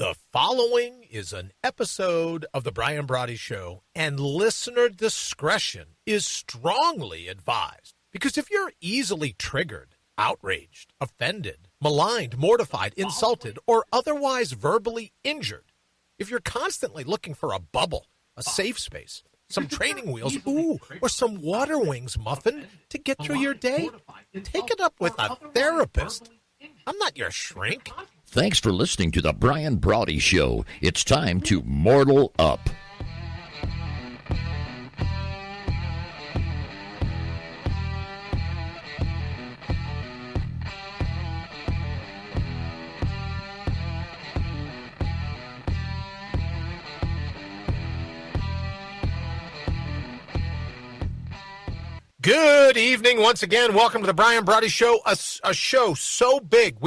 The following is an episode of the Brian Brawdy Show, and listener discretion is strongly advised. Because if you're easily triggered, outraged, offended, maligned, mortified, insulted, or otherwise verbally injured, if you're constantly looking for a bubble, a safe space, some training wheels, or some water wings muffin to get through your day, take it up with a therapist. I'm not your shrink. Thanks for listening to the Brian Brawdy Show. It's time to mortal up. Good evening once again. Welcome to the Brian Brawdy Show, a show so big.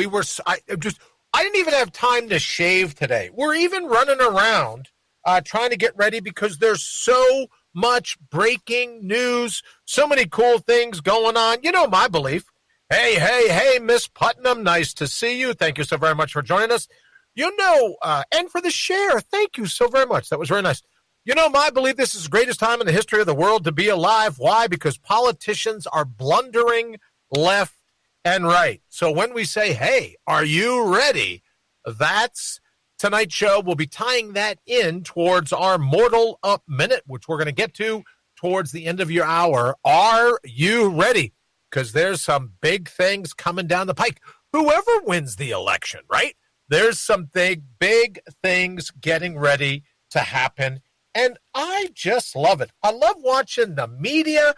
I didn't even have time to shave today. We're even running around trying to get ready because there's so much breaking news, so many cool things going on. You know my belief. Hey, Miss Putnam, nice to see you. Thank you so very much for joining us. And for the share, thank you so very much. That was very nice. You know my belief, this is the greatest time in the history of the world to be alive. Why? Because politicians are blundering left and right. So when we say, hey, are you ready? That's tonight's show. We'll be tying that in towards our Mortal Up Minute, which we're going to get to towards the end of your hour. Are you ready? Because there's some big things coming down the pike. Whoever wins the election, right? There's some big things getting ready to happen. And I just love it. I love watching the media,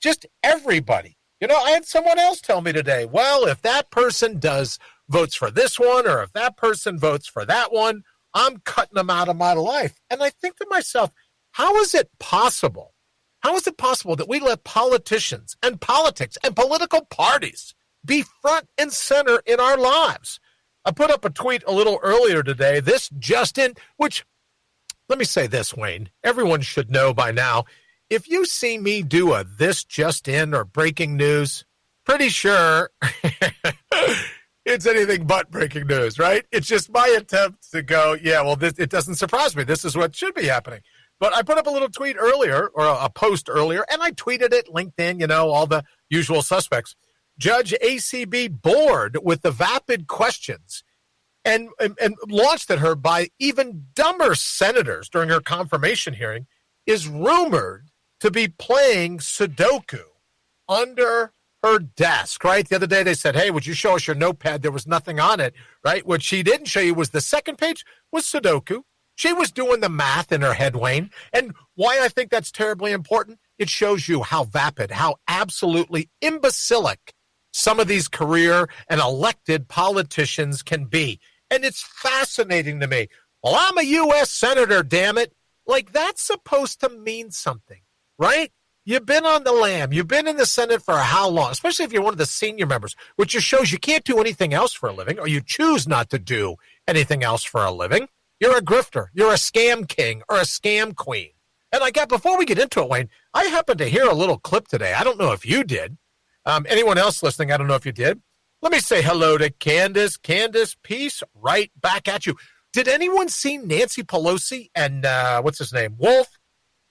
just everybody. You know, I had someone else tell me today, well, if that person votes for this one, or if that person votes for that one, I'm cutting them out of my life. And I think to myself, how is it possible? How is it possible that we let politicians and politics and political parties be front and center in our lives? I put up a tweet a little earlier today, this just in, which, let me say this, Wayne, everyone should know by now, if you see me do a this just in or breaking news, pretty sure it's anything but breaking news, right? It's just my attempt to go, it doesn't surprise me. This is what should be happening. But I put up a little tweet earlier, or a post earlier, and I tweeted it, LinkedIn, all the usual suspects. Judge ACB bored with the vapid questions and launched at her by even dumber senators during her confirmation hearing, is rumored to be playing Sudoku under her desk, right? The other day they said, hey, would you show us your notepad? There was nothing on it, right? What she didn't show you was the second page was Sudoku. She was doing the math in her head, Wayne. And why I think that's terribly important, it shows you how vapid, how absolutely imbecilic some of these career and elected politicians can be. And it's fascinating to me. Well, I'm a U.S. senator, damn it. Like, that's supposed to mean something, right? You've been on the lam. You've been in the Senate for how long? Especially if you're one of the senior members, which just shows you can't do anything else for a living, or you choose not to do anything else for a living. You're a grifter. You're a scam king or a scam queen. And before we get into it, Wayne, I happened to hear a little clip today. I don't know if you did. Anyone else listening, I don't know if you did. Let me say hello to Candace. Candace, peace right back at you. Did anyone see Nancy Pelosi and what's his name? Wolf,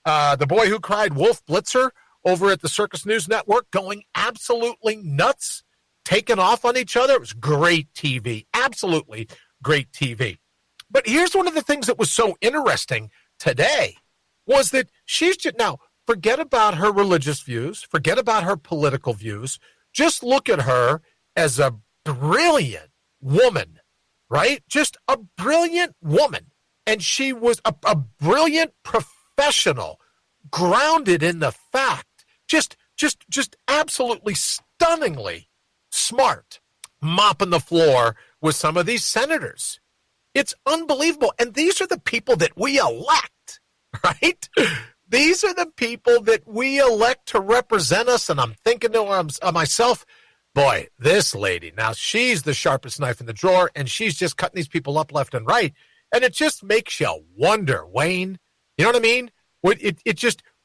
the boy who cried, Wolf Blitzer, over at the Circus News Network, going absolutely nuts, taking off on each other? It was great TV, absolutely great TV. But here's one of the things that was so interesting today was that she's just, now, forget about her religious views, forget about her political views, just look at her as a brilliant woman, right? Just a brilliant woman. And she was a brilliant professional, grounded in the fact, just absolutely stunningly smart, mopping the floor with some of these senators. It's unbelievable. And these are the people that we elect, right? These are the people that we elect to represent us. And I'm thinking to myself, boy, this lady, now she's the sharpest knife in the drawer, and she's just cutting these people up left and right. And it just makes you wonder, Wayne. You know what I mean?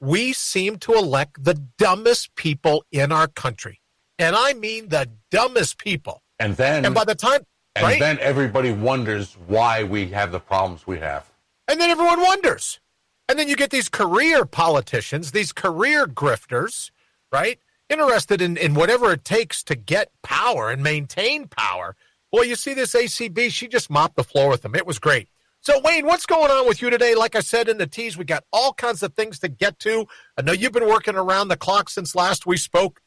We seem to elect the dumbest people in our country. And I mean the dumbest people. And by the time, And right? then everybody wonders why we have the problems we have. And then everyone wonders. And then you get these career politicians, these career grifters, right? Interested in whatever it takes to get power and maintain power. Well, you see this ACB, she just mopped the floor with them. It was great. So, Wayne, what's going on with you today? Like I said in the tease, we got all kinds of things to get to. I know you've been working around the clock since last we spoke.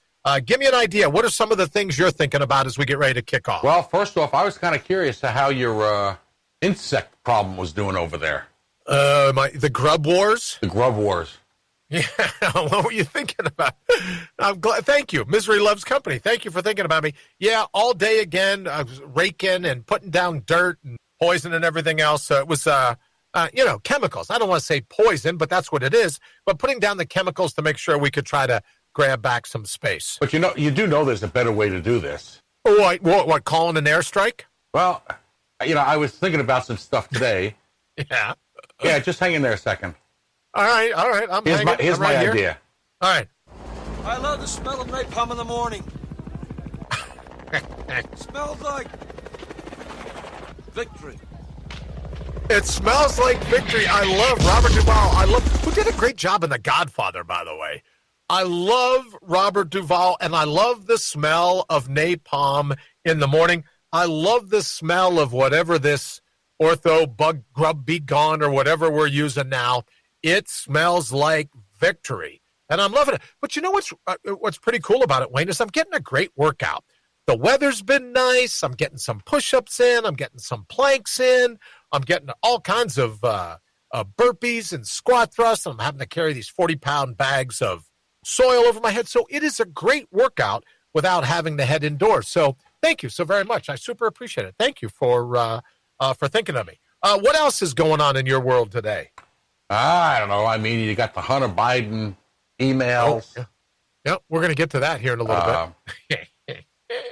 Give me an idea. What are some of the things you're thinking about as we get ready to kick off? Well, first off, I was kind of curious to how your insect problem was doing over there. The grub wars? The grub wars. Yeah, what were you thinking about? I'm glad. Thank you. Misery loves company. Thank you for thinking about me. Yeah, all day again, I was raking and putting down dirt and poison and everything else. So it was, chemicals. I don't want to say poison, but that's what it is. But putting down the chemicals to make sure we could try to grab back some space. But you do know there's a better way to do this. Oh, what calling an airstrike? Well, I was thinking about some stuff today. Yeah. Yeah, just hang in there a second. All right. Here's my idea. All right. I love the smell of napalm in the morning. Smells like victory. It smells like victory. I love Robert Duvall. Who did a great job in The Godfather, by the way. I love Robert Duvall, and I love the smell of napalm in the morning. I love the smell of whatever this ortho bug grub be gone or whatever we're using now. It smells like victory, and I'm loving it. But you know what's pretty cool about it, Wayne, is I'm getting a great workout. The weather's been nice. I'm getting some push-ups in. I'm getting some planks in. I'm getting all kinds of burpees and squat thrusts. I'm having to carry these 40-pound bags of soil over my head. So it is a great workout without having to head indoors. So thank you so very much. I super appreciate it. Thank you for thinking of me. What else is going on in your world today? I don't know. I mean, you got the Hunter Biden emails. Oh, yeah, we're going to get to that here in a little bit.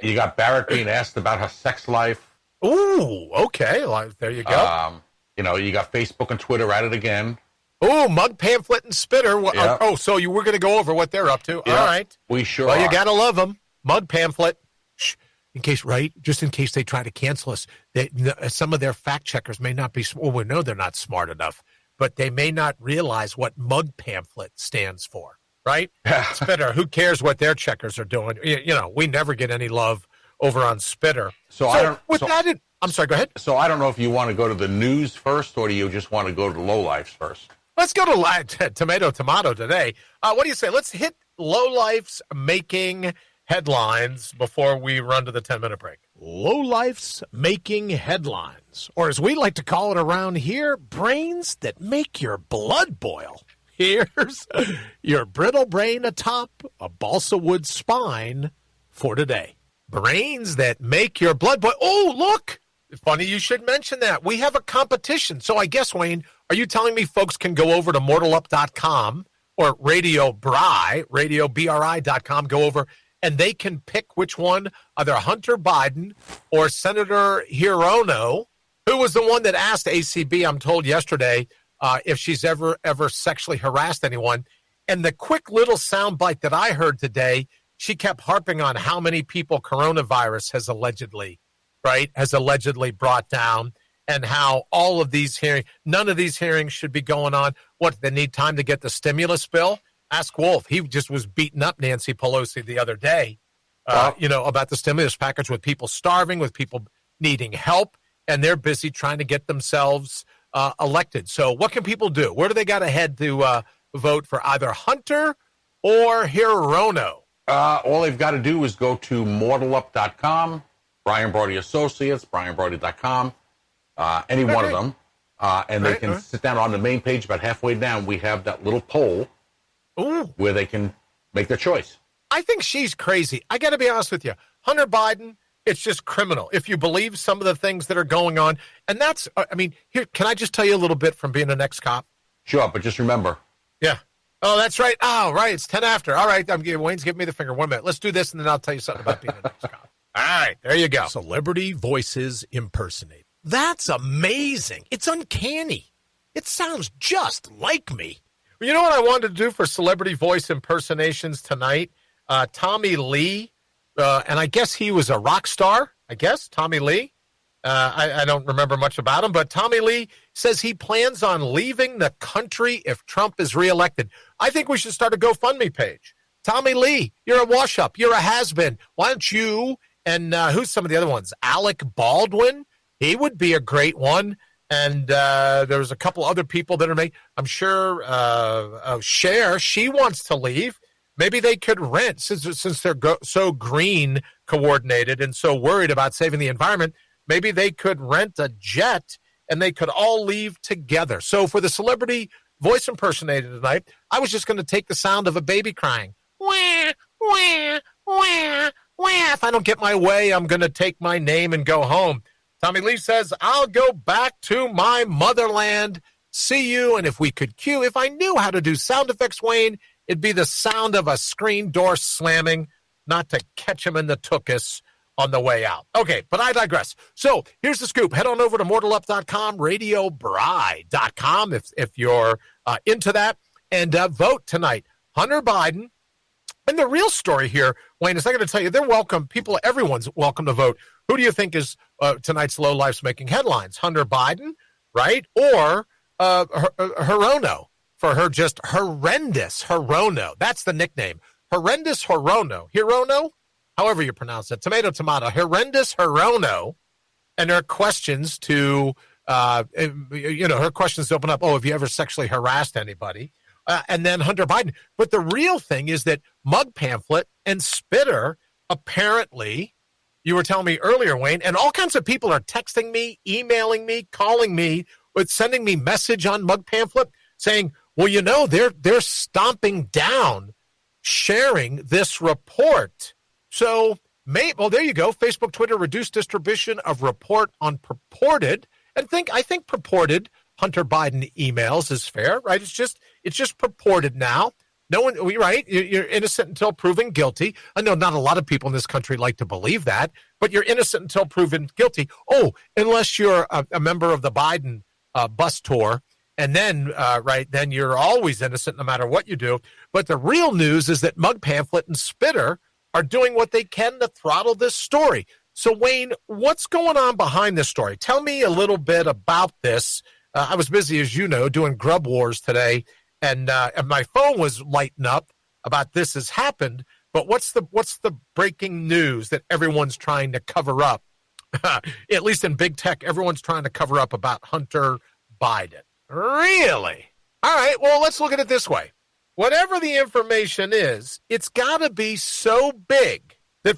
You got Barrett being asked about her sex life. Ooh, okay. Well, there you go. You got Facebook and Twitter at it again. Ooh, Mug, Pamphlet, and Spitter. Yep. So you were going to go over what they're up to. Yep. All right. We sure Well, are. you got to love them. Mug, Pamphlet. Shh. Just in case they try to cancel us. Some of their fact checkers may not be, well, we know they're not smart enough, but they may not realize what Mug Pamphlet stands for, right? Spitter, who cares what their checkers are doing? We never get any love over on Spitter. I'm sorry, go ahead. So I don't know if you want to go to the news first, or do you just want to go to the lowlifes first? Let's go to tomato today. What do you say? Let's hit lowlifes making headlines before we run to the 10-minute break. Lowlifes making headlines, or as we like to call it around here, brains that make your blood boil. Here's your brittle brain atop a balsa wood spine for today. Brains that make your blood boil. Oh, look! Funny you should mention that. We have a competition. So I guess, Wayne, are you telling me folks can go over to mortalup.com or radiobri.com, go over, and they can pick which one, either Hunter Biden or Senator Hirono, who was the one that asked ACB, I'm told yesterday, if she's ever sexually harassed anyone. And the quick little soundbite that I heard today, she kept harping on how many people coronavirus has allegedly brought down, and how all of these none of these hearings should be going on. What, they need time to get the stimulus bill? Ask Wolf. He just was beating up Nancy Pelosi the other day, about the stimulus package, with people starving, with people needing help, and they're busy trying to get themselves elected. So what can people do? Where do they got to head to vote for either Hunter or Hirono? All they've got to do is go to mortalup.com, Brian Brawdy Associates, brianbrawdy.com, any one of them, and they can sit down on the main page. About halfway down, we have that little poll where they can make their choice. I think she's crazy. I got to be honest with you. Hunter Biden, it's just criminal if you believe some of the things that are going on. And that's, here, can I just tell you a little bit from being an ex-cop? Sure, but just remember. Yeah. Oh, that's right. Oh, right. It's 10 after. All right. Wayne's giving me the finger. 1 minute. Let's do this, and then I'll tell you something about being an ex-cop. All right. There you go. Celebrity voices impersonate. That's amazing. It's uncanny. It sounds just like me. You know what I wanted to do for celebrity voice impersonations tonight? Tommy Lee, and I guess he was a rock star, Tommy Lee. I don't remember much about him, but Tommy Lee says he plans on leaving the country if Trump is reelected. I think we should start a GoFundMe page. Tommy Lee, you're a wash-up. You're a has-been. Why don't you, and who's some of the other ones? Alec Baldwin? He would be a great one. And there's a couple other people that are made. I'm sure Cher, she wants to leave. Maybe they could rent, since they're so green coordinated and so worried about saving the environment. Maybe they could rent a jet and they could all leave together. So for the celebrity voice impersonator tonight, I was just going to take the sound of a baby crying. Wah, wah, wah, wah. If I don't get my way, I'm going to take my name and go home. Tommy Lee says, I'll go back to my motherland. See you. And if we could cue, if I knew how to do sound effects, Wayne, it'd be the sound of a screen door slamming, not to catch him in the tuchus on the way out. Okay, but I digress. So here's the scoop. Head on over to mortalup.com, radiobride.com if you're into that, and vote tonight. Hunter Biden. And the real story here, Wayne, is I got to tell you, they're welcome. Everyone's welcome to vote. Who do you think is tonight's low lifes making headlines? Hunter Biden, right? Or Hirono, for her just horrendous Hirono. That's the nickname. Horrendous Hirono. Hirono? However you pronounce it. Tomato. Horrendous Hirono. And her questions to, her questions to open up, have you ever sexually harassed anybody? And then Hunter Biden. But the real thing is that Mug Pamphlet and Spitter, apparently, you were telling me earlier, Wayne, and all kinds of people are texting me, emailing me, calling me, sending me message on Mug Pamphlet saying, well, they're stomping down sharing this report. So, there you go. Facebook, Twitter, reduced distribution of report on purported. And I think purported Hunter Biden emails is fair, right? It's just purported now. No one, right? You're innocent until proven guilty. I know not a lot of people in this country like to believe that, but you're innocent until proven guilty. Oh, unless you're a member of the Biden bus tour, and then, then you're always innocent no matter what you do. But the real news is that Mug Pamphlet and Spitter are doing what they can to throttle this story. So, Wayne, what's going on behind this story? Tell me a little bit about this. I was busy, as you know, doing Grub Wars today, and my phone was lighting up about this has happened. But what's the breaking news that everyone's trying to cover up? At least in big tech, everyone's trying to cover up about Hunter Biden. Really? All right, well, let's look at it this way. Whatever the information is, it's got to be so big that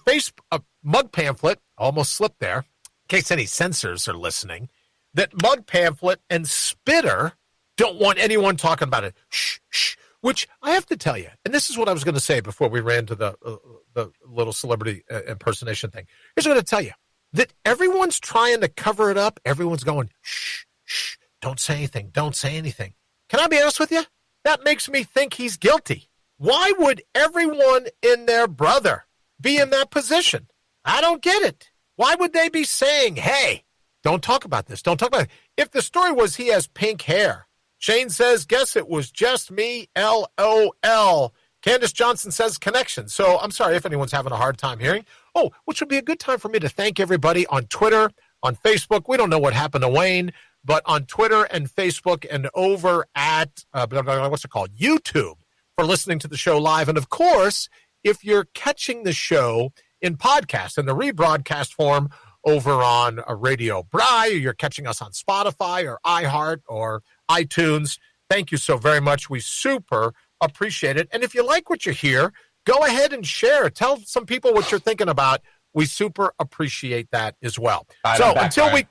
Mug Pamphlet, almost slipped there, in case any censors are listening, that Mug Pamphlet and Spitter don't want anyone talking about it. Shh, shh. Which I have to tell you, and this is what I was going to say before we ran to the little celebrity impersonation thing. Here's what I'm going to tell you, that everyone's trying to cover it up. Everyone's going, shh, shh, don't say anything, don't say anything. Can I be honest with you? That makes me think he's guilty. Why would everyone and their brother be in that position? I don't get it. Why would they be saying, hey, don't talk about this, don't talk about it? If the story was he has pink hair, Shane says, guess it was just me, LOL. Candace Johnson says connection. So I'm sorry if anyone's having a hard time hearing. Oh, which would be a good time for me to thank everybody on Twitter, on Facebook. We don't know what happened to Wayne, but on Twitter and Facebook and over at, YouTube, for listening to the show live. And of course, if you're catching the show in podcast, in the rebroadcast form over on a Radio Bry, or you're catching us on Spotify or iHeart or iTunes, thank you so very much. We super appreciate it. And if you like what you hear, go ahead and share. Tell some people what you're thinking about. We super appreciate that as well. So until we...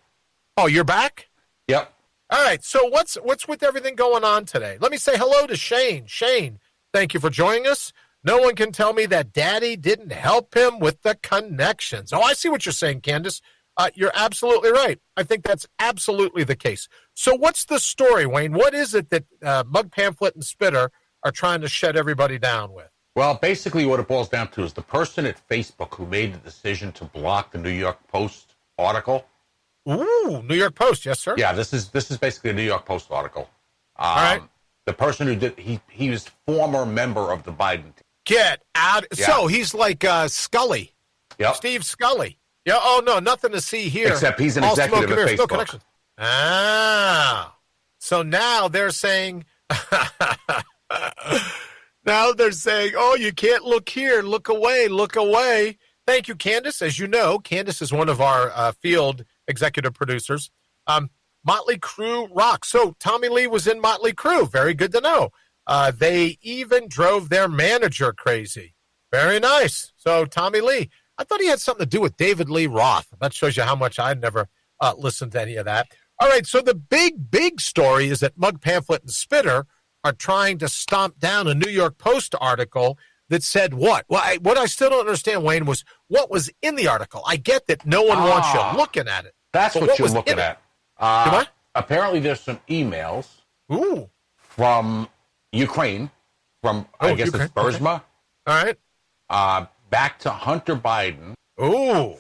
Oh, you're back? Yep. All right. So what's with everything going on today? Let me say hello to Shane. Shane, thank you for joining us. No one can tell me that Daddy didn't help him with the connections. Oh, I see what you're saying, Candace. You're absolutely right. I think that's absolutely the case. So what's the story, Wayne? What is it that Mug Pamphlet and Spitter are trying to shut everybody down with? Well, basically what it boils down to is the person at Facebook who made the decision to block the New York Post article. Ooh, New York Post, yes, sir. Yeah, this is basically a New York Post article. All right. The person who did, he was former member of the Biden team. Get out. Yeah. So he's like Scully. Yep. Steve Scully. Yeah. Oh no, nothing to see here. Except he's an All executive smoke and at mirrors, no Facebook. connection. Ah. So now they're saying. Now they're saying, oh, you can't look here. Look away. Look away. Thank you, Candace. As you know, Candace is one of our field executive producers. Motley Crue rocks. So Tommy Lee was in Motley Crue. Very good to know. They even drove their manager crazy. Very nice. So Tommy Lee. I thought he had something to do with David Lee Roth. That shows you how much I never listened to any of that. All right, so the big story is that Mug, Pamphlet, and Spitter are trying to stomp down a New York Post article that said what? Well, what I still don't understand, Wayne, was what was in the article. I get that no one wants you looking at it. That's what you're looking at. Apparently there's some emails from Ukraine, from, I guess Ukraine. It's Burzma. Okay. All right. Back to Hunter Biden.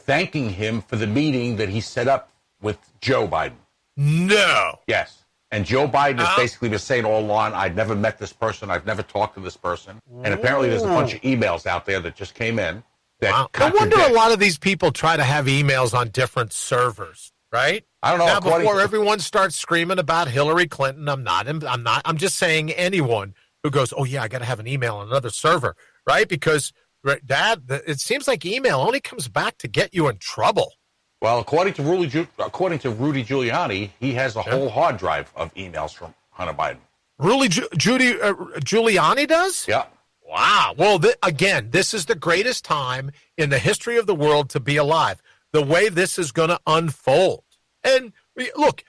Thanking him for the meeting that he set up with Joe Biden. No. Yes. And Joe Biden has basically been saying all along, I've never met this person, I've never talked to this person. And apparently there's a bunch of emails out there that just came in. That No wonder a lot of these people try to have emails on different servers, right? I don't know. Now, before everyone starts screaming about Hillary Clinton, I'm just saying anyone who goes, oh, yeah, I got to have an email on another server, right? Because it seems like email only comes back to get you in trouble. Well, according to Rudy Giuliani, he has a whole hard drive of emails from Hunter Biden. Giuliani does? Yeah. Wow. Well, again, this is the greatest time in the history of the world to be alive. The way this is going to unfold. And look,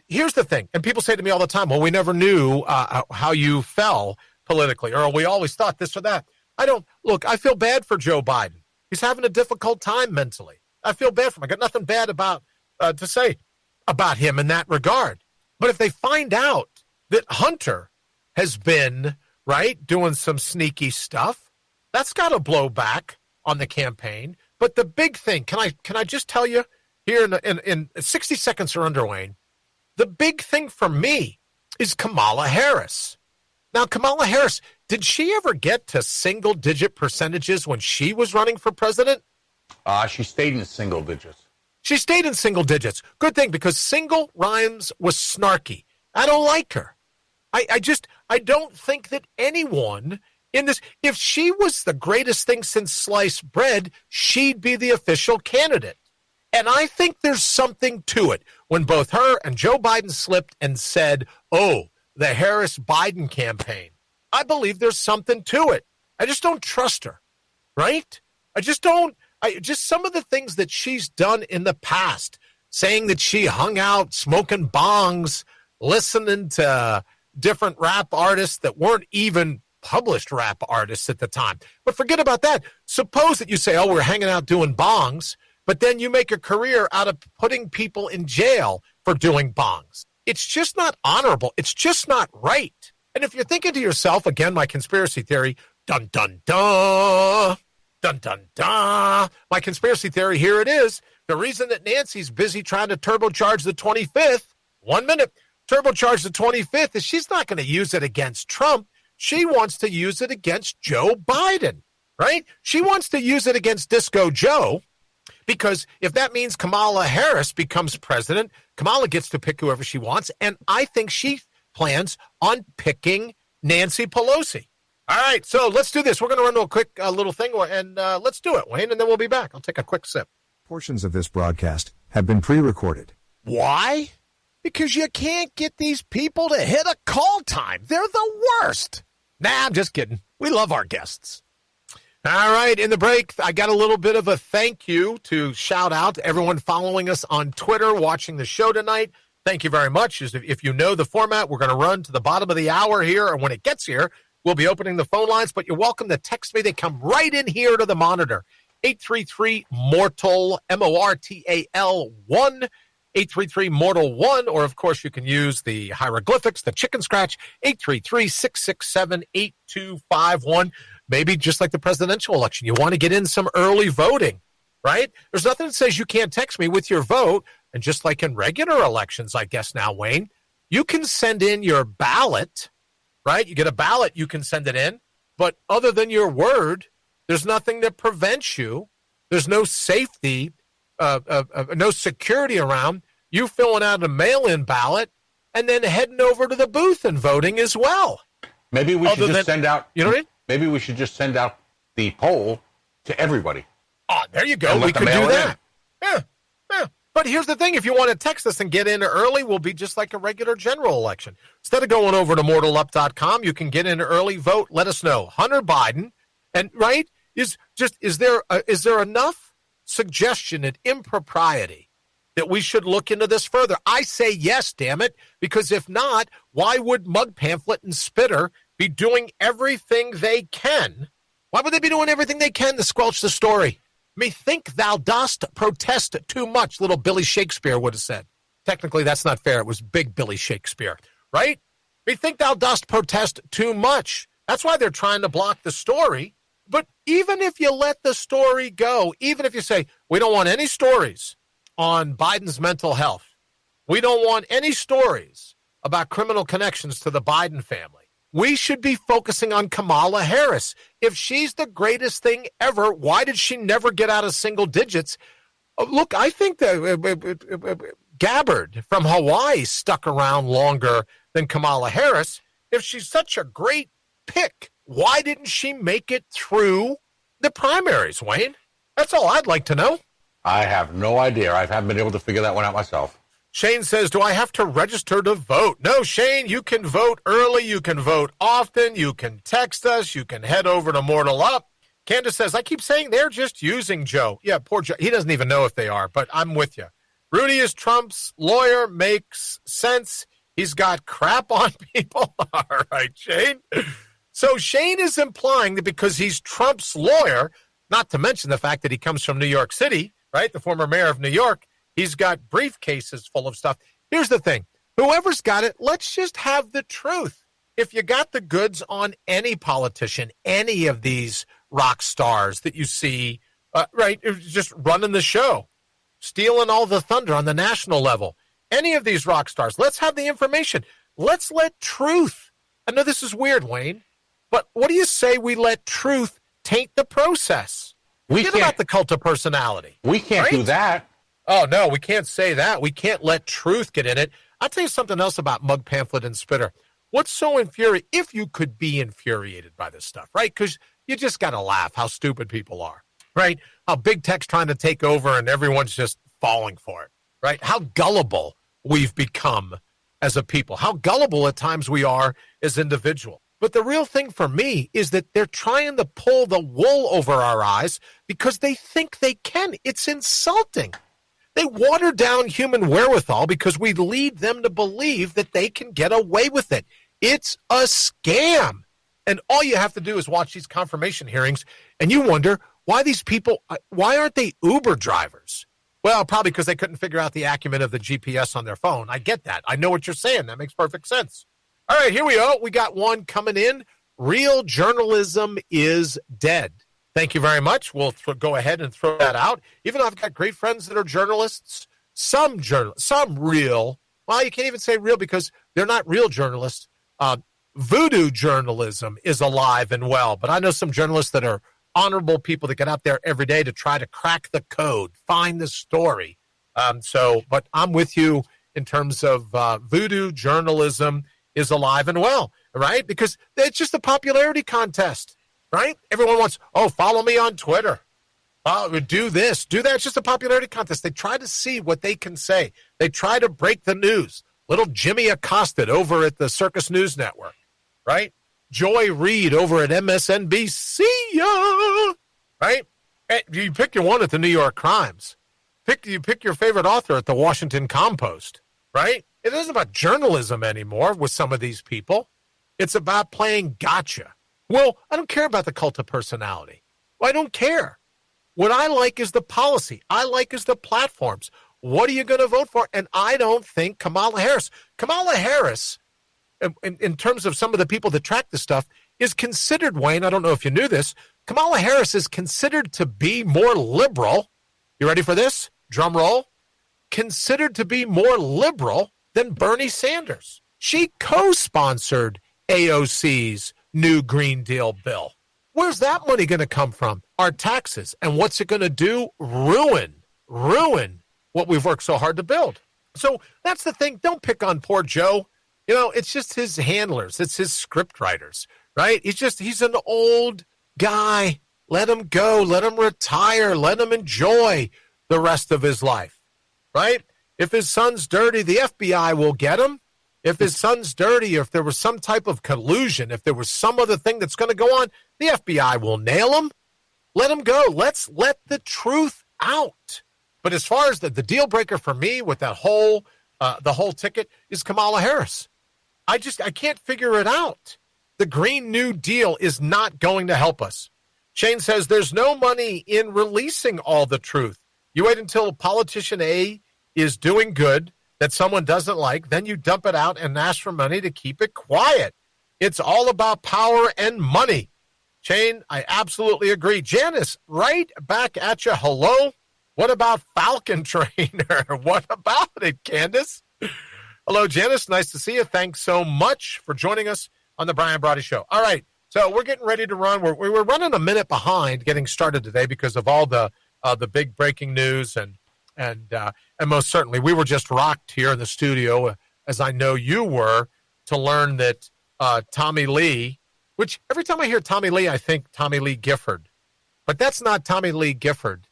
here's the thing. And people say to me all the time, well, we never knew how you fell politically, or we always thought this or that. I feel bad for Joe Biden. He's having a difficult time mentally. I feel bad for him. I got nothing bad to say about him in that regard. But if they find out that Hunter has been, right, doing some sneaky stuff, that's got to blow back on the campaign. But the big thing, can I just tell you here in 60 seconds or under, Wayne, the big thing for me is Kamala Harris. Now, Kamala Harris, did she ever get to single-digit percentages when she was running for president? She stayed in single digits. She stayed in single digits. Good thing, because single rhymes with snarky. I don't like her. I don't think that anyone in this, if she was the greatest thing since sliced bread, she'd be the official candidate. And I think there's something to it when both her and Joe Biden slipped and said, oh, the Harris-Biden campaign. I believe there's something to it. I just don't trust her, right? Just some of the things that she's done in the past, saying that she hung out smoking bongs, listening to different rap artists that weren't even published rap artists at the time. But forget about that. Suppose that you say, oh, we're hanging out doing bongs, but then you make a career out of putting people in jail for doing bongs. It's just not honorable. It's just not right. And if you're thinking to yourself, again, my conspiracy theory, dun, dun, dun, dun, dun, dun. My conspiracy theory, here it is. The reason that Nancy's busy trying to turbocharge the 25th, 1 minute, turbocharge the 25th, is she's not going to use it against Trump. She wants to use it against Joe Biden, right? She wants to use it against Disco Joe, because if that means Kamala Harris becomes president, Kamala gets to pick whoever she wants, and I think she plans on picking Nancy Pelosi. All right, so let's do this. We're going to run to a quick little thing, and let's do it, Wayne, and then we'll be back. I'll take a quick sip. Portions of this broadcast have been pre-recorded. Why? Because you can't get these people to hit a call time. They're the worst. Nah, I'm just kidding. We love our guests. All right, in the break, I got a little bit of a thank you to shout out to everyone following us on Twitter, watching the show tonight. Thank you very much. If you know the format, we're going to run to the bottom of the hour here, and when it gets here, we'll be opening the phone lines, but you're welcome to text me. They come right in here to the monitor. 833-MORTAL, MORTAL 1, 833-MORTAL 1, or of course you can use the hieroglyphics, the chicken scratch, 833-667-8251. Maybe just like the presidential election, you want to get in some early voting, right? There's nothing that says you can't text me with your vote. And just like in regular elections, I guess now, Wayne, you can send in your ballot, right? You get a ballot, you can send it in. But other than your word, there's nothing that prevents you. There's no safety no security around, you filling out a mail-in ballot and then heading over to the booth and voting as well. Maybe we should just send out. You know what I mean? Maybe we should just send out the poll to everybody. Oh, there you go. We could do that. Yeah. But here's the thing. If you want to text us and get in early, we'll be just like a regular general election. Instead of going over to mortalup.com, you can get in early, vote. Let us know. Hunter Biden, and right, is there enough suggestion and impropriety that we should look into this further? I say yes, damn it, because if not, why would Mug Pamphlet and Spitter be doing everything they can? Why would they be doing everything they can to squelch the story? Methink thou dost protest too much, little Billy Shakespeare would have said. Technically, that's not fair. It was big Billy Shakespeare, right? Methink thou dost protest too much. That's why they're trying to block the story. But even if you let the story go, even if you say, we don't want any stories on Biden's mental health, we don't want any stories about criminal connections to the Biden family, we should be focusing on Kamala Harris. If she's the greatest thing ever, why did she never get out of single digits? Look, I think that Gabbard from Hawaii stuck around longer than Kamala Harris. If she's such a great pick, why didn't she make it through the primaries, Wayne? That's all I'd like to know. I have no idea. I haven't been able to figure that one out myself. Shane says, do I have to register to vote? No, Shane, you can vote early. You can vote often. You can text us. You can head over to Mortal Up. Candace says, I keep saying they're just using Joe. Yeah, poor Joe. He doesn't even know if they are, but I'm with you. Rudy is Trump's lawyer. Makes sense. He's got crap on people. All right, Shane. So Shane is implying that because he's Trump's lawyer, not to mention the fact that he comes from New York City, right, the former mayor of New York, he's got briefcases full of stuff. Here's the thing. Whoever's got it, let's just have the truth. If you got the goods on any politician, any of these rock stars that you see, right, just running the show, stealing all the thunder on the national level, any of these rock stars, let's have the information. Let's let truth. I know this is weird, Wayne, but what do you say we let truth taint the process? Forget about the cult of personality. We can't do that. Oh, no, we can't say that. We can't let truth get in it. I'll tell you something else about Mug Pamphlet and Spitter. What's so infuriating, if you could be infuriated by this stuff, right? Because you just got to laugh how stupid people are, right? How big tech's trying to take over and everyone's just falling for it, right? How gullible we've become as a people. How gullible at times we are as individuals. But the real thing for me is that they're trying to pull the wool over our eyes because they think they can. It's insulting. They water down human wherewithal because we lead them to believe that they can get away with it. It's a scam. And all you have to do is watch these confirmation hearings, and you wonder why these people, why aren't they Uber drivers? Well, probably because they couldn't figure out the acumen of the GPS on their phone. I get that. I know what you're saying. That makes perfect sense. All right, here we go. We got one coming in. Real journalism is dead. Thank you very much. We'll go ahead and throw that out. Even though I've got great friends that are journalists, some real, well, you can't even say real because they're not real journalists. Voodoo journalism is alive and well, but I know some journalists that are honorable people that get out there every day to try to crack the code, find the story. But I'm with you in terms of voodoo journalism is alive and well, right? Because it's just a popularity contest. Right? Everyone wants, follow me on Twitter. Do this, do that. It's just a popularity contest. They try to see what they can say. They try to break the news. Little Jimmy Acosta over at the Circus News Network, right? Joy Reid over at MSNBC, right? You pick your one at the New York Crimes. You pick your favorite author at the Washington Compost, right? It isn't about journalism anymore with some of these people. It's about playing gotcha. Well, I don't care about the cult of personality. Well, I don't care. What I like is the policy. I like is the platforms. What are you going to vote for? And I don't think Kamala Harris, in terms of some of the people that track this stuff, is considered, Wayne, I don't know if you knew this, Kamala Harris is considered to be more liberal. You ready for this? Drum roll. Considered to be more liberal than Bernie Sanders. She co-sponsored AOC's new Green Deal bill. Where's that money going to come from? Our taxes. And what's it going to do? Ruin ruin what we've worked so hard to build. So that's the thing. Don't pick on poor Joe. It's just his handlers. It's his script writers, right? He's an old guy. Let him go. Let him retire. Let him enjoy the rest of his life, right? If his son's dirty, the FBI will get him. If his son's dirty, if there was some type of collusion, if there was some other thing that's going to go on, the FBI will nail him. Let him go. Let's let the truth out. But as far as the deal breaker for me with that the whole ticket is Kamala Harris. I can't figure it out. The Green New Deal is not going to help us. Shane says there's no money in releasing all the truth. You wait until politician A is doing good that someone doesn't like, then you dump it out and ask for money to keep it quiet. It's all about power and money. Shane, I absolutely agree. Janice, right back at you. Hello? What about Falcon Trainer? What about it, Candace? Hello, Janice. Nice to see you. Thanks so much for joining us on the Brian Brawdy Show. All right, so we're getting ready to run. We're running a minute behind getting started today because of all the big breaking news and most certainly we were just rocked here in the studio, as I know you were, to learn that Tommy Lee, which every time I hear Tommy Lee, I think Tommy Lee Gifford, but that's not Tommy Lee Gifford.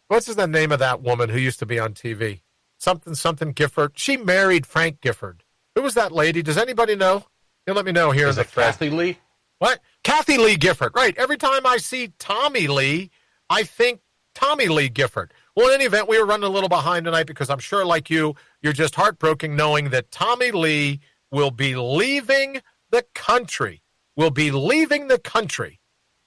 What's the name of that woman who used to be on TV? Something Gifford. She married Frank Gifford. Who was that lady? Does anybody know? You let me know here. Is it Kathy Lee? What? Kathy Lee Gifford. Right. Every time I see Tommy Lee, I think Tommy Lee Gifford. Well, in any event, we were running a little behind tonight because I'm sure, like you're just heartbroken knowing that Tommy Lee will be leaving the country. Will be leaving the country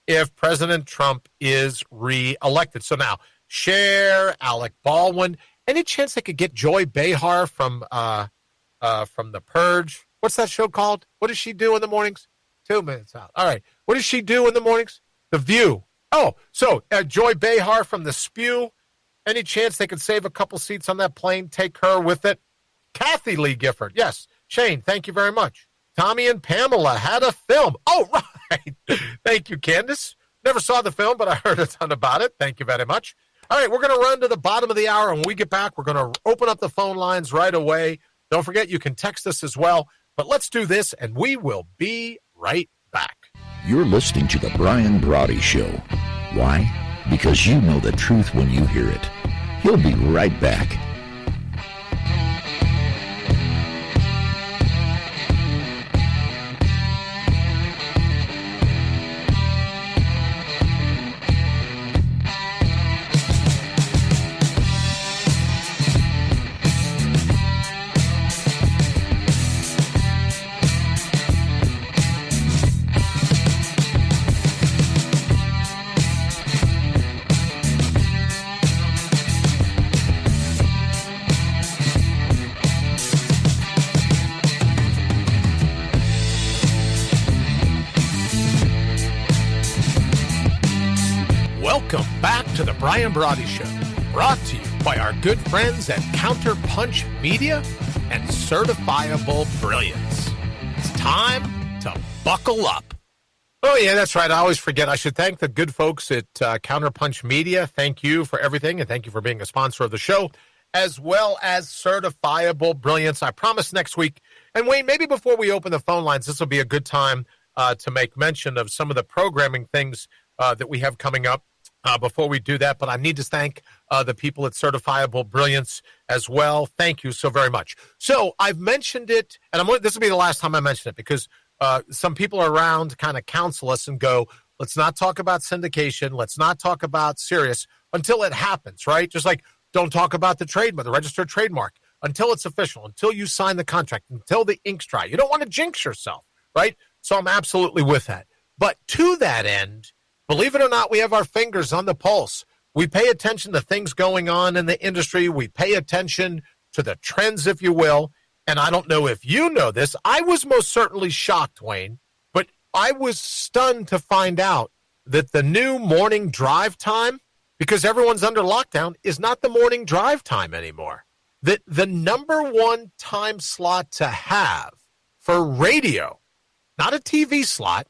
if President Trump is reelected. So now, Cher, Alec Baldwin. Any chance they could get Joy Behar from The Purge? What's that show called? What does she do in the mornings? 2 minutes out. All right. What does she do in the mornings? The View. Oh, so Joy Behar from The Spew. Any chance they could save a couple seats on that plane, take her with it? Kathy Lee Gifford. Yes. Shane, thank you very much. Tommy and Pamela had a film. Oh, right. Thank you, Candace. Never saw the film, but I heard a ton about it. Thank you very much. All right, we're going to run to the bottom of the hour. And when we get back, we're going to open up the phone lines right away. Don't forget, you can text us as well. But let's do this, and we will be right back. You're listening to The Brian Brawdy Show. Why? Because you know the truth when you hear it. He'll be right back. Welcome back to the Brian Brawdy Show, brought to you by our good friends at Counterpunch Media and Certifiable Brilliance. It's time to buckle up. Oh, yeah, that's right. I always forget. I should thank the good folks at Counterpunch Media. Thank you for everything, and thank you for being a sponsor of the show, as well as Certifiable Brilliance. I promise next week. And Wayne, maybe before we open the phone lines, this will be a good time to make mention of some of the programming things that we have coming up. Before we do that, but I need to thank the people at Certifiable Brilliance as well. Thank you so very much. So I've mentioned it, and this will be the last time I mention it because some people are around to kind of counsel us and go, let's not talk about syndication. Let's not talk about Sirius until it happens, right? Just like don't talk about the registered trademark until it's official, until you sign the contract, until the ink's dry. You don't want to jinx yourself, right? So I'm absolutely with that. But to that end, believe it or not, we have our fingers on the pulse. We pay attention to things going on in the industry. We pay attention to the trends, if you will. And I don't know if you know this. I was most certainly shocked, Wayne, but I was stunned to find out that the new morning drive time, because everyone's under lockdown, is not the morning drive time anymore. That the number one time slot to have for radio, not a TV slot,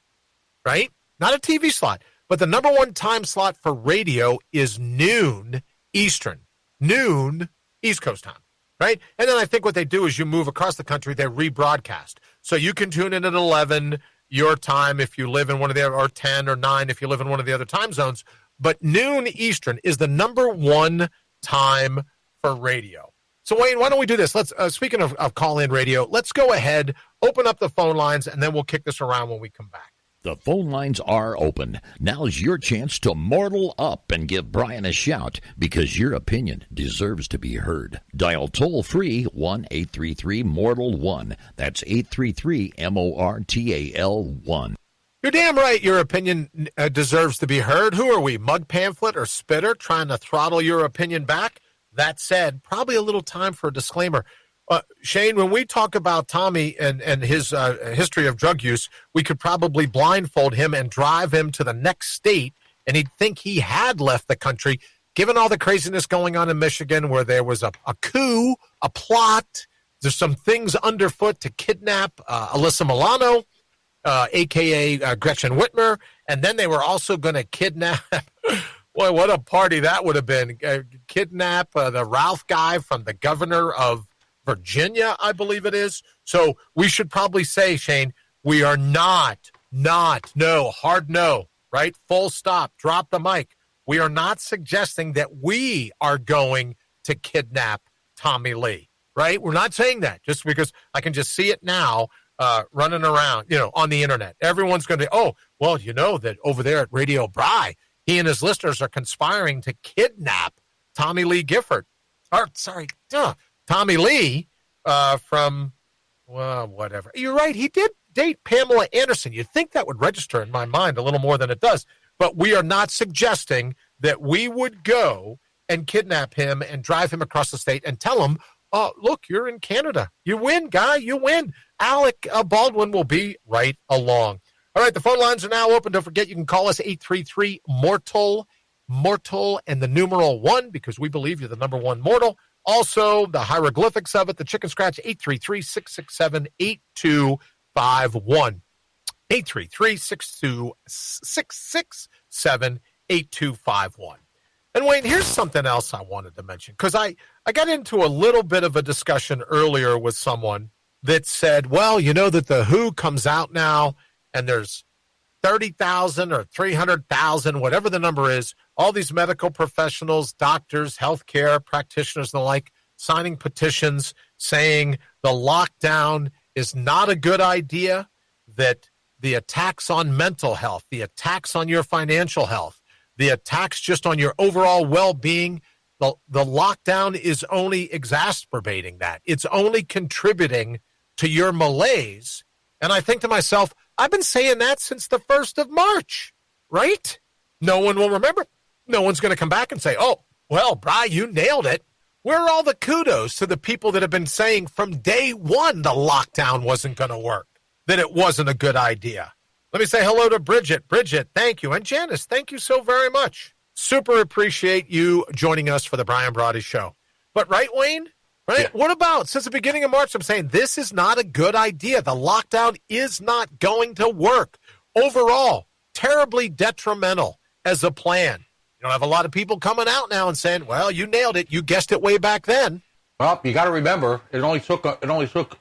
right? Not a TV slot. But the number one time slot for radio is noon Eastern. noon East Coast time, right? And then I think what they do is you move across the country, they rebroadcast. So you can tune in at 11 your time if you live in one of the other, or 10 or 9 if you live in one of the other time zones. But noon Eastern is the number one time for radio. So, Wayne, why don't we do this? Let's speaking of call-in radio, let's go ahead, open up the phone lines, and then we'll kick this around when we come back. The phone lines are open. Now's your chance to mortal up and give Brian a shout, because your opinion deserves to be heard. Dial toll-free 1-833-MORTAL-1. That's 833-MORTAL-1. You're damn right your opinion deserves to be heard. Who are we, mug pamphlet or spitter, trying to throttle your opinion back? That said, probably a little time for a disclaimer. Shane, when we talk about Tommy and his history of drug use, we could probably blindfold him and drive him to the next state, and he'd think he had left the country, given all the craziness going on in Michigan where there was a coup, a plot. There's some things underfoot to kidnap Alyssa Milano, a.k.a. Gretchen Whitmer, and then they were also going to kidnap boy, what a party that would have been. Kidnap the Ralph guy from the governor of Virginia, I believe it is. So we should probably say, Shane, we are not, hard no, right? Full stop, drop the mic. We are not suggesting that we are going to kidnap Tommy Lee, right? We're not saying that just because I can just see it now running around, on the internet. Everyone's going to, that over there at Radio Bry, he and his listeners are conspiring to kidnap Tommy Lee Gifford. Tommy Lee from, whatever. You're right. He did date Pamela Anderson. You'd think that would register in my mind a little more than it does. But we are not suggesting that we would go and kidnap him and drive him across the state and tell him, look, you're in Canada. You win, guy. You win. Alec Baldwin will be right along. All right, the phone lines are now open. Don't forget, you can call us 833-MORTAL, and the numeral 1, because we believe you're the number one mortal. Also, the hieroglyphics of it, the chicken scratch, 833-667-8251. 833-667-8251. And Wayne, here's something else I wanted to mention, because I got into a little bit of a discussion earlier with someone that said, well, that the WHO comes out now, and there's 30,000 or 300,000, whatever the number is, all these medical professionals, doctors, healthcare practitioners, and the like, signing petitions saying the lockdown is not a good idea, that the attacks on mental health, the attacks on your financial health, the attacks just on your overall well-being, the lockdown is only exacerbating that. It's only contributing to your malaise. And I think to myself, I've been saying that since the 1st of March, right? No one will remember. No one's going to come back and say, oh, well, Bri, you nailed it. Where are all the kudos to the people that have been saying from day one the lockdown wasn't going to work, that it wasn't a good idea? Let me say hello to Bridget. Bridget, thank you. And Janice, thank you so very much. Super appreciate you joining us for the Brian Brawdy Show. But right, Wayne? Right? Yeah. What about, since the beginning of March, I'm saying this is not a good idea. The lockdown is not going to work. Overall, terribly detrimental as a plan. You don't have a lot of people coming out now and saying, well, you nailed it. You guessed it way back then. Well, you got to remember, it only took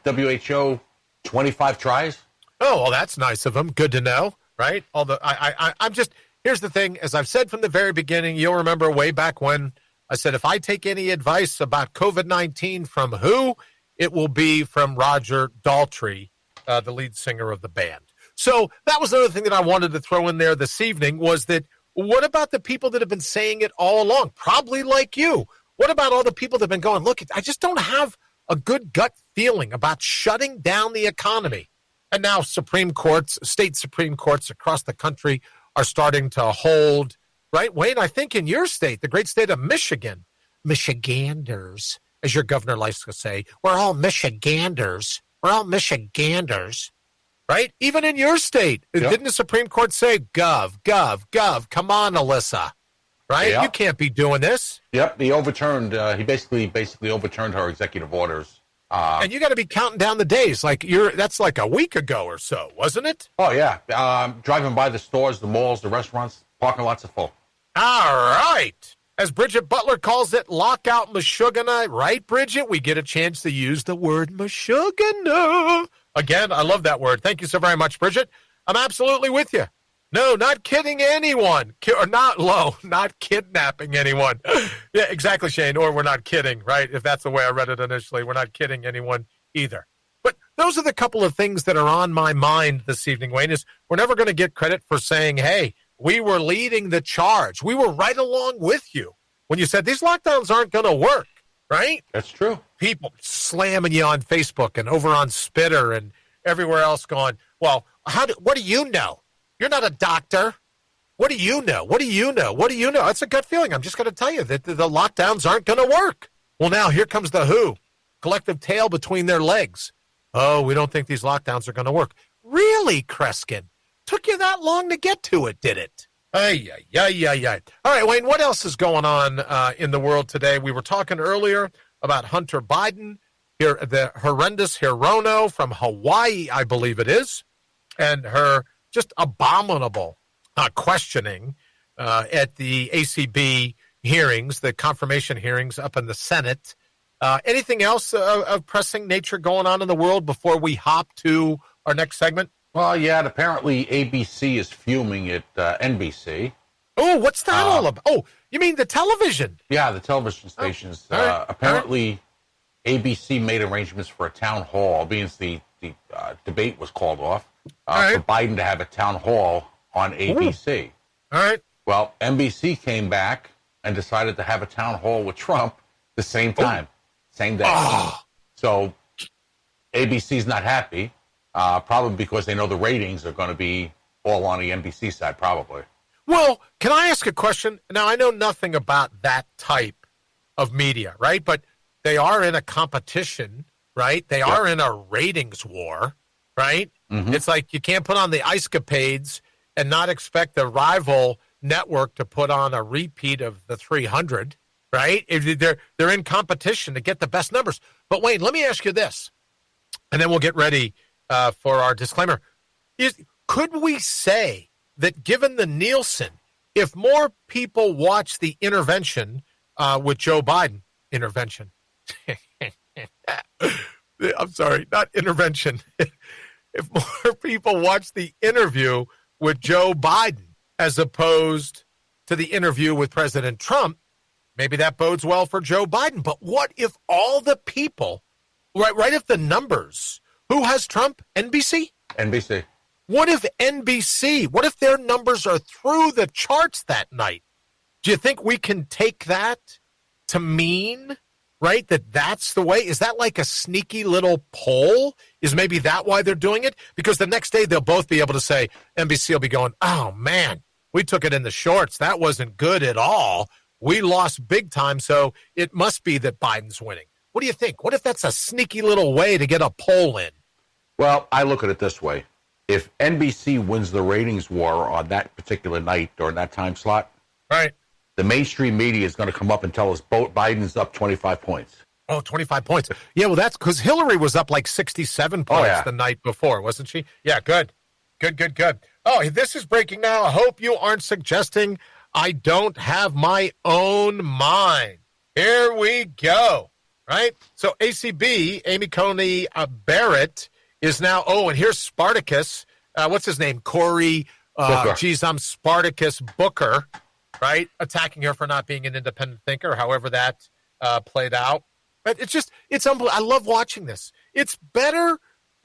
WHO 25 tries. Oh, well, that's nice of them. Good to know, right? Although I'm just, here's the thing, as I've said from the very beginning, you'll remember way back when I said, if I take any advice about COVID-19 from who, it will be from Roger Daltrey, the lead singer of the band. So that was another thing that I wanted to throw in there this evening, was that what about the people that have been saying it all along? Probably like you. What about all the people that have been going, look, I just don't have a good gut feeling about shutting down the economy. And now Supreme Courts, state Supreme Courts across the country are starting to hold, right? Wayne, I think in your state, the great state of Michigan, Michiganders, as your governor likes to say, we're all Michiganders. We're all Michiganders, right? Even in your state, yep. Didn't the Supreme Court say, gov, come on, Alyssa, right? Yep. You can't be doing this. Yep, he overturned, he basically overturned her executive orders. And you got to be counting down the days. That's like a week ago or so, wasn't it? Oh, yeah. Driving by the stores, the malls, the restaurants, parking lots are full. All right. As Bridget Butler calls it, lockout Meshuggah. Right, Bridget? We get a chance to use the word Meshuggah. Again, I love that word. Thank you so very much, Bridget. I'm absolutely with you. No, not kidding anyone. Not kidnapping anyone. Yeah, exactly, Shane. Or we're not kidding, right? If that's the way I read it initially, we're not kidding anyone either. But those are the couple of things that are on my mind this evening, Wayne, is we're never going to get credit for saying, hey, we were leading the charge. We were right along with you when you said these lockdowns aren't going to work, right? That's true. People slamming you on Facebook and over on Spitter and everywhere else going, well, what do you know? You're not a doctor. What do you know? What do you know? What do you know? That's a gut feeling. I'm just going to tell you that the lockdowns aren't going to work. Well, now here comes the WHO, collective tail between their legs. Oh, we don't think these lockdowns are going to work. Really, Kreskin? Took you that long to get to it, did it? Ay. All right, Wayne, what else is going on in the world today? We were talking earlier about Hunter Biden, here, the horrendous Hirono from Hawaii, I believe it is, and her just abominable questioning at the ACB hearings, the confirmation hearings up in the Senate. Anything else of pressing nature going on in the world before we hop to our next segment? Well, yeah, and apparently ABC is fuming at NBC. Oh, what's that all about? Oh, you mean the television? Yeah, the television stations. Apparently, ABC made arrangements for a town hall, being the debate was called off, for Biden to have a town hall on ABC. All right. Well, NBC came back and decided to have a town hall with Trump the same time, same day. Oh. So ABC's not happy, probably because they know the ratings are going to be all on the NBC side, probably. Well, can I ask a question? Now, I know nothing about that type of media, right? But they are in a competition, right? They are in a ratings war, right? Mm-hmm. It's like you can't put on the Ice Capades and not expect the rival network to put on a repeat of the 300, right? They're in competition to get the best numbers. But Wayne, let me ask you this, and then we'll get ready for our disclaimer. Could we say that given the Nielsen, if more people watch the intervention with Joe Biden, intervention, I'm sorry, not intervention. If more people watch the interview with Joe Biden as opposed to the interview with President Trump, maybe that bodes well for Joe Biden. But what if all the people, right if the numbers, who has Trump? NBC? NBC. What if NBC, what if their numbers are through the charts that night? Do you think we can take that to mean, right, that that's the way? Is that like a sneaky little poll? Is maybe that why they're doing it? Because the next day they'll both be able to say, NBC will be going, oh, man, we took it in the shorts. That wasn't good at all. We lost big time, so it must be that Biden's winning. What do you think? What if that's a sneaky little way to get a poll in? Well, I look at it this way. If NBC wins the ratings war on that particular night or in that time slot, right, the mainstream media is going to come up and tell us Biden's up 25 points. Oh, 25 points. Yeah, well, that's because Hillary was up like 67 points the night before, wasn't she? Yeah, good. Good. Oh, this is breaking now. I hope you aren't suggesting I don't have my own mind. Here we go, right? So ACB, Amy Coney Barrett, is now, and here's Spartacus. What's his name? Cory, I'm Spartacus Booker, right? Attacking her for not being an independent thinker, however that played out. But it's unbelievable. I love watching this. It's better,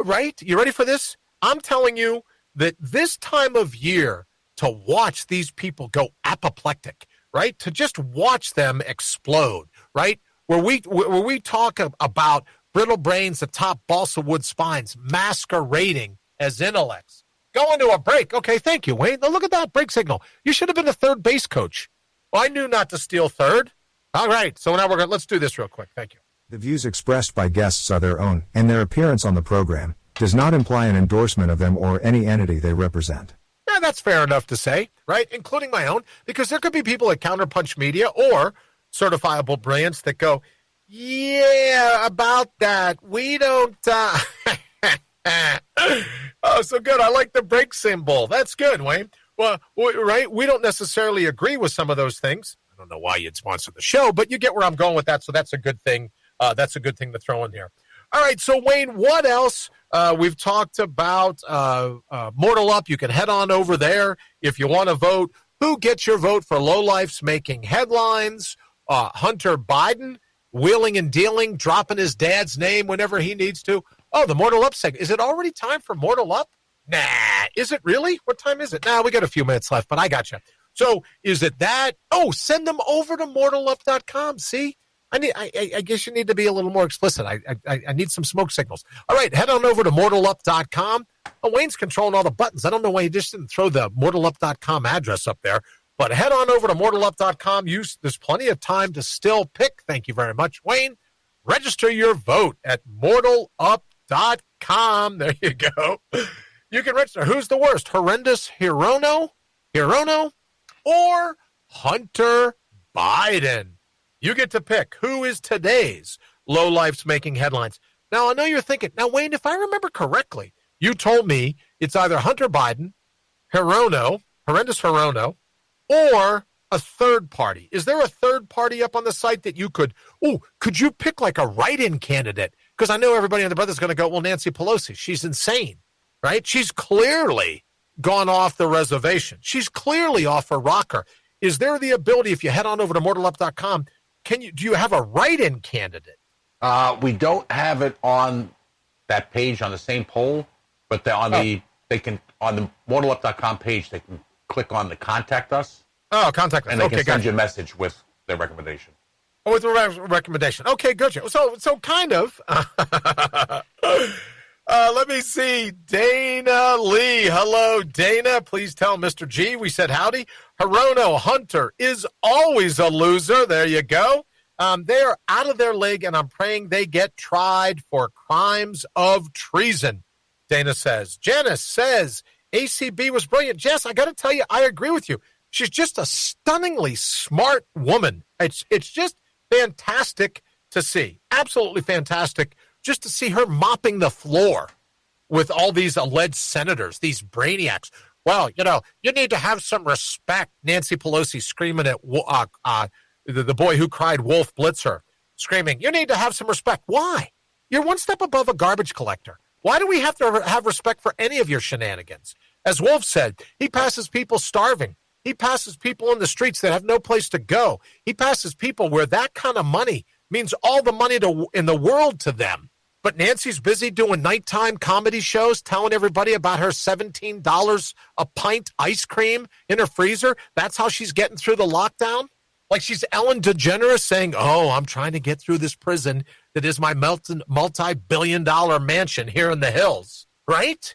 right? You ready for this? I'm telling you that this time of year to watch these people go apoplectic, right? To just watch them explode, right? Where we talk about brittle brains atop balsa wood spines masquerading as intellects. Going to a break. Okay, thank you, Wayne. Now look at that break signal. You should have been a third base coach. Well, I knew not to steal third. All right, so now let's do this real quick. Thank you. The views expressed by guests are their own, and their appearance on the program does not imply an endorsement of them or any entity they represent. Yeah, that's fair enough to say, right? Including my own, because there could be people at Counterpunch Media or Certifiable Brilliance that go, yeah, about that. We don't. Oh, so good. I like the break symbol. That's good, Wayne. Well, right? We don't necessarily agree with some of those things. don't know why you'd sponsor the show, but you get where I'm going with that, so that's a good thing. That's a good thing to throw in here. All right, so Wayne, what else? We've talked about Mortal Up. You can head on over there if you want to vote. Who gets your vote for lowlifes making headlines? Hunter Biden, wheeling and dealing, dropping his dad's name whenever he needs to. Oh, the Mortal Up segment. Is it already time for Mortal Up? Nah. Is it really? What time is it? Nah, we got a few minutes left, but I got you. So is it that? Oh, send them over to mortalup.com. See? I guess you need to be a little more explicit. I need some smoke signals. All right, head on over to mortalup.com. Oh, Wayne's controlling all the buttons. I don't know why he just didn't throw the mortalup.com address up there. But head on over to mortalup.com. There's plenty of time to still pick. Thank you very much, Wayne. Register your vote at mortalup.com. There you go. You can register. Who's the worst? Horrendous Hirono, or Hunter Biden? You get to pick who is today's lowlifes making headlines. Now, I know you're thinking, now, Wayne, if I remember correctly, you told me it's either Hunter Biden, horrendous Hirono, or a third party. Is there a third party up on the site that you could you pick like a write-in candidate? Because I know everybody on the Brothers is going to go, well, Nancy Pelosi, she's insane, right? She's clearly gone off the reservation. She's clearly off her rocker. Is there the ability, if you head on over to mortalup.com, do you have a write-in candidate? We don't have it on that page on the same poll, but on the mortalup.com page, they can click on the contact us. Oh, contact us. And they can send you a message with their recommendation. Oh, with a recommendation. Okay, good. So kind of. Let me see. Dana Lee. Hello, Dana. Please tell Mr. G we said howdy. Hirono Hunter is always a loser. There you go. They are out of their league, and I'm praying they get tried for crimes of treason, Dana says. Janice says ACB was brilliant. Jess, I got to tell you, I agree with you. She's just a stunningly smart woman. It's just fantastic to see. Absolutely fantastic just to see her mopping the floor with all these alleged senators, these brainiacs. Well, you need to have some respect. Nancy Pelosi screaming at the boy who cried Wolf Blitzer, screaming, you need to have some respect. Why? You're one step above a garbage collector. Why do we have to have respect for any of your shenanigans? As Wolf said, he passes people starving. He passes people in the streets that have no place to go. He passes people where that kind of money means all the money in the world to them. But Nancy's busy doing nighttime comedy shows, telling everybody about her $17 a pint ice cream in her freezer. That's how she's getting through the lockdown. Like she's Ellen DeGeneres saying, I'm trying to get through this prison that is my multi-billion-dollar mansion here in the hills, right?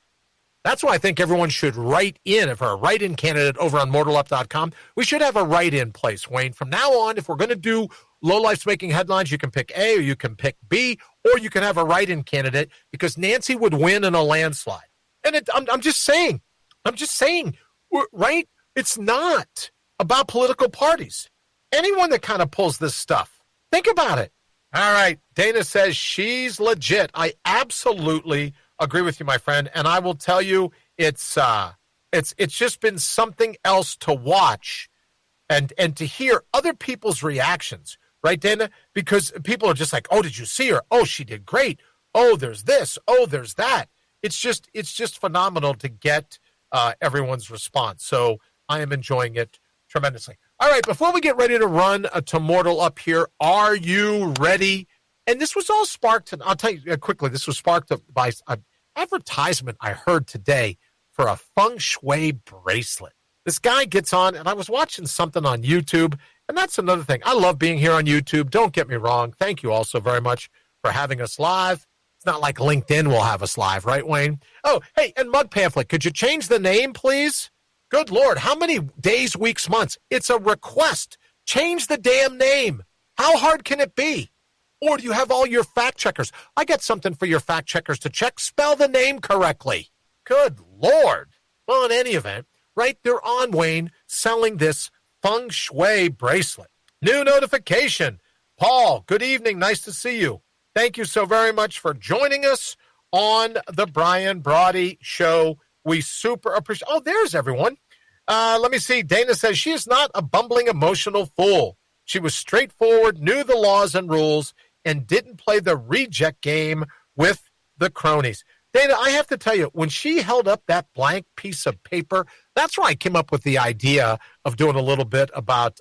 That's why I think everyone should write in. If a write-in candidate over on mortalup.com, we should have a write-in place, Wayne. From now on, if we're going to do lowlifes making headlines, you can pick A or you can pick B, or you can have a write-in candidate because Nancy would win in a landslide. And I'm just saying, right? It's not about political parties. Anyone that kind of pulls this stuff, think about it. All right, Dana says she's legit. I absolutely agree with you, my friend, and I will tell you, it's just been something else to watch and to hear other people's reactions, right, Dana? Because people are just like, oh, did you see her? Oh, she did great. Oh, there's this. Oh, there's that. It's just phenomenal to get everyone's response. So I am enjoying it tremendously. All right, before we get ready to run to Mortal Up here, are you ready? And this was all sparked, and I'll tell you quickly, this was sparked by an advertisement I heard today for a feng shui bracelet. This guy gets on, and I was watching something on YouTube, and that's another thing. I love being here on YouTube. Don't get me wrong. Thank you also very much for having us live. It's not like LinkedIn will have us live, right, Wayne? Oh, hey, and Mug Pamphlet, could you change the name, please? Good Lord, how many days, weeks, months? It's a request. Change the damn name. How hard can it be? Or do you have all your fact checkers? I got something for your fact checkers to check. Spell the name correctly. Good Lord. Well, in any event, right, they're on, Wayne, selling this feng shui bracelet. New notification. Paul, good evening. Nice to see you. Thank you so very much for joining us on the Brian Brawdy Show. We super appreciate. Oh, there's everyone. Let me see. Dana says she is not a bumbling emotional fool. She was straightforward, knew the laws and rules, and didn't play the reject game with the cronies. Dana, I have to tell you, when she held up that blank piece of paper, that's why I came up with the idea of doing a little bit about,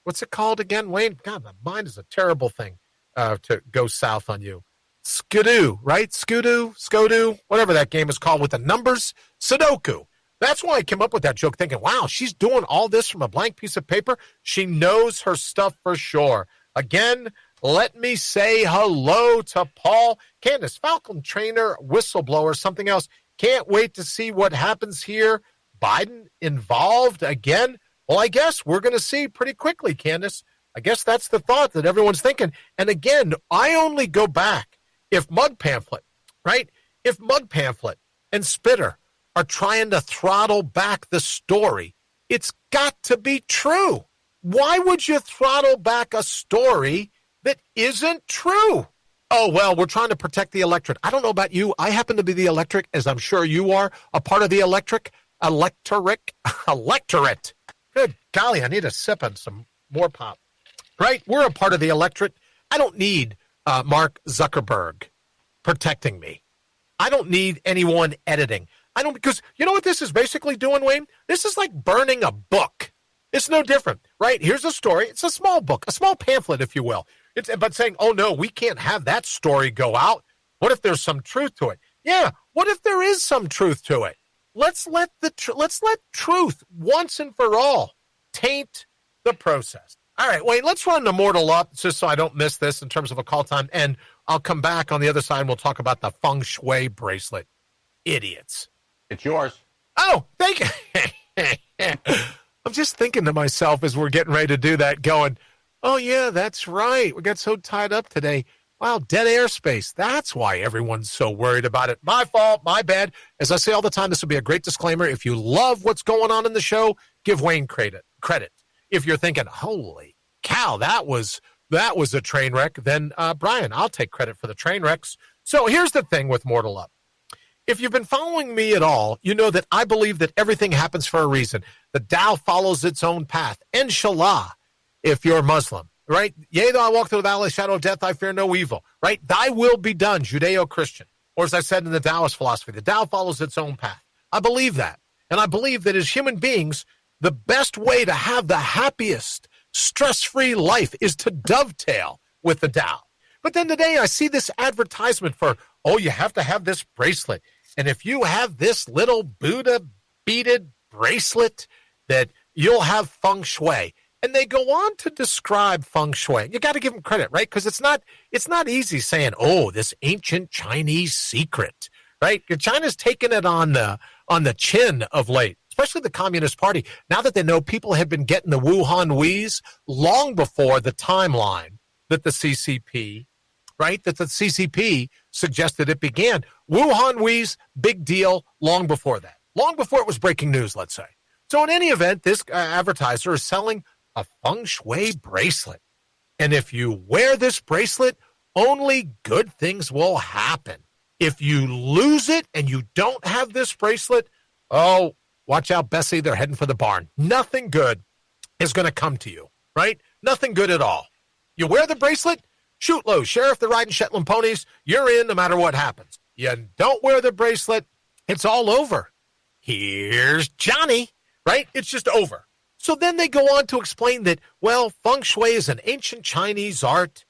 what's it called again, Wayne? God, the mind is a terrible thing to go south on you. Skidoo, right? Skodoo, whatever that game is called with the numbers. Sudoku. That's why I came up with that joke thinking, wow, she's doing all this from a blank piece of paper. She knows her stuff for sure. Again, let me say hello to Paul. Candace, Falcon trainer, whistleblower, something else. Can't wait to see what happens here. Biden involved again? Well, I guess we're going to see pretty quickly, Candace. I guess that's the thought that everyone's thinking. And again, I only go back if Mug Pamphlet, right? If Mug Pamphlet and Spitter are trying to throttle back the story, it's got to be true. Why would you throttle back a story that isn't true? Oh, well, we're trying to protect the electorate. I don't know about you. I happen to be the electorate, as I'm sure you are, a part of the electorate. Good golly, I need a sip and some more pop. Right? We're a part of the electorate. I don't need Mark Zuckerberg protecting me. I don't need anyone editing. I don't, because you know what this is basically doing, Wayne? This is like burning a book. It's no different, right? Here's a story. It's a small book, a small pamphlet, if you will. But saying, oh, no, we can't have that story go out. What if there's some truth to it? Yeah, what if there is some truth to it? Let's let truth once and for all taint the process. All right, Wayne, let's run the mortal up just so I don't miss this in terms of a call time. And I'll come back on the other side and we'll talk about the feng shui bracelet. Idiots. It's yours. Oh, thank you. I'm just thinking to myself as we're getting ready to do that, going, oh, yeah, that's right. We got so tied up today. Wow, dead airspace. That's why everyone's so worried about it. My fault, my bad. As I say all the time, this will be a great disclaimer. If you love what's going on in the show, give Wayne credit. If you're thinking, holy cow, that was a train wreck, then Brian, I'll take credit for the train wrecks. So here's the thing with Mortal Up. If you've been following me at all, you know that I believe that everything happens for a reason. The Tao follows its own path. Inshallah, if you're Muslim, right? Yea, though I walk through the valley of the shadow of death, I fear no evil, right? Thy will be done, Judeo-Christian. Or as I said in the Taoist philosophy, the Tao follows its own path. I believe that. And I believe that as human beings, the best way to have the happiest, stress-free life is to dovetail with the Tao. But then today I see this advertisement for, oh, you have to have this bracelet. And if you have this little Buddha beaded bracelet, that you'll have feng shui. And they go on to describe feng shui. You got to give them credit, right? Because it's not easy saying, oh, this ancient Chinese secret, right? China's taken it on the chin of late, especially the Communist Party. Now that they know people have been getting the Wuhan wheeze long before the timeline that the CCP, right, that the CCP suggested it began. Wuhan wheeze, big deal, long before that. Long before it was breaking news, let's say. So in any event, this advertiser is selling a feng shui bracelet. And if you wear this bracelet, only good things will happen. If you lose it and you don't have this bracelet, oh, watch out, Bessie, they're heading for the barn. Nothing good is going to come to you, right? Nothing good at all. You wear the bracelet, shoot low. Sheriff, they're riding Shetland ponies. You're in no matter what happens. You don't wear the bracelet, it's all over. Here's Johnny, right? It's just over. So then they go on to explain that, well, feng shui is an ancient Chinese art